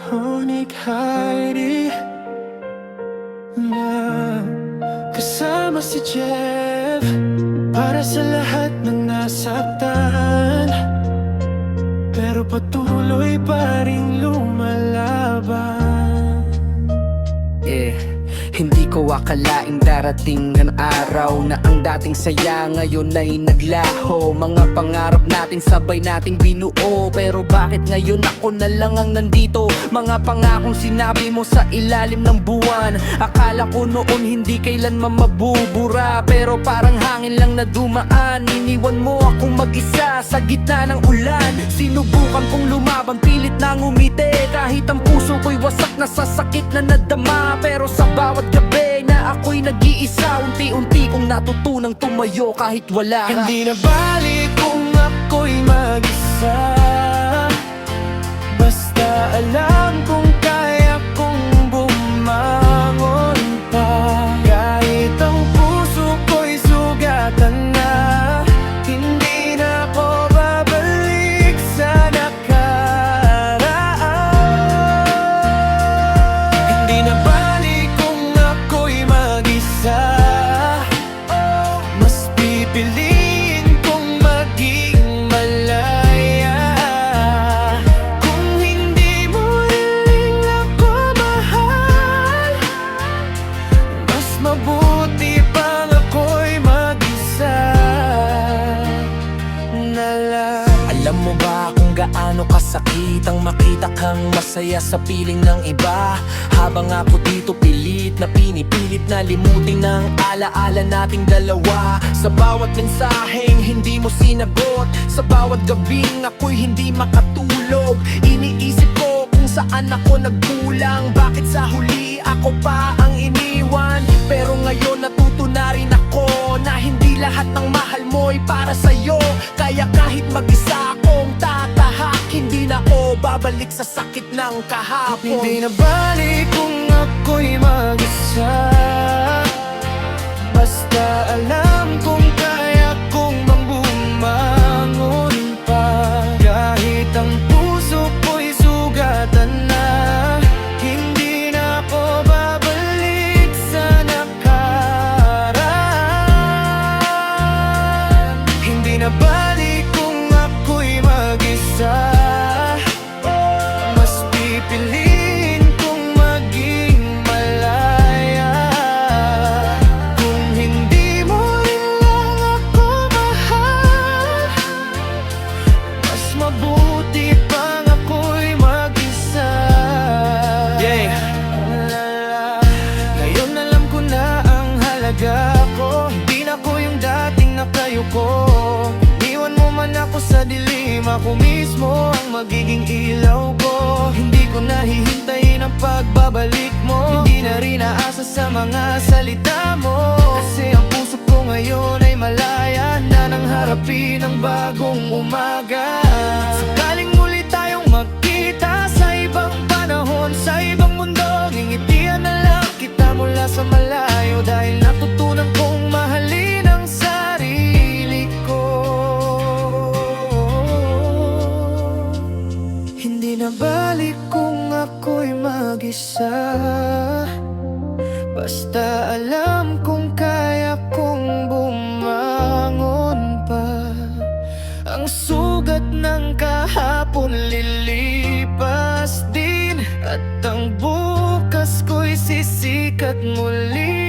Honig Heidi na kasama si Jeff para sa lahat ng nasaktan, pero patuloy pa rin lumalaban. Hindi ko akalaing darating ang araw na ang dating saya ngayon ay naglaho. Mga pangarap natin sabay nating binuo, pero bakit ngayon ako na lang ang nandito? Mga pangakong sinabi mo sa ilalim ng buwan, akala ko noon hindi kailanman mabubura, pero parang hangin lang na dumaan. Iniwan mo akong mag-isa sa gitna ng ulan. Sinubukan kong lumaban, pilit na ngumiti, kahit ang puso ko'y wasak na sa sakit na nadama. Pero sa bawat gabi na ako'y nag-iisa, unti-unti kong natutunang tumayo kahit wala ka. Hindi na balik kung ako'y mag-isa, basta alam kong kaya kong bumangon pa. Kahit ang puso ko'y sugatan na, hindi na ako babalik sa nakaraan. Hindi na balik kung ako'y mag-isa, mas pipiliin kong maging malaya. Kung hindi mo rin ako mahal, mas mabuti pang ako'y mag-isa na lang. Alam mo ba kung gaano kasakit ang makita kang masaya sa piling ng iba, habang ako dito pilit na pinipilit na limutin ang alaala nating dalawa. Sa bawat mensaheng hindi mo sinagot, sa bawat gabing ako'y hindi makatulog, iniisip ko kung saan ako nagkulang, bakit sa huli ako pa ang iniwan. Pero ngayon natuto na rin ako na hindi lahat ng mahal mo'y para sa'yo. Kaya kahit mag-isa akong tatahak, hindi na ako babalik sa sakit ng kahapon. Hindi na balik kung ako'y mag-isa, basta alam kong kaya kong bumangon pa. Kahit ang puso ko'y sugatan na, hindi na ako babalik sa nakaraan. Hindi na balik kung ako'y mag-isa, mas pipiliin kong maging malaya. Kung hindi mo rin lang ako mahal, mas mabuti pang ako'y mag-isa. Ngayon alam ko na ang halaga ko, hindi na ko yung dating nakayo ko. Iwan mo man ako sa dilim, ako mismo ang magiging ilaw ko. Hindi ko nahihintayin ang pagbabalik mo, hindi na rin aasa sa mga salita mo. Kasi ang puso ko ngayon ay malaya na nang harapin ang bagong umaga. Sakaling muli tayong magkita sa ibang panahon, sa ibang mundo, ngingitian na lang kita mula sa malayo. Dahil natutunan kong mahalin ang sarili ko. Hindi na balik kung ako'y mag-isa, basta alam kong kaya kong bumangon pa. Ang sugat ng kahapon lilipas din, at ang bukas ko'y sisikat muli.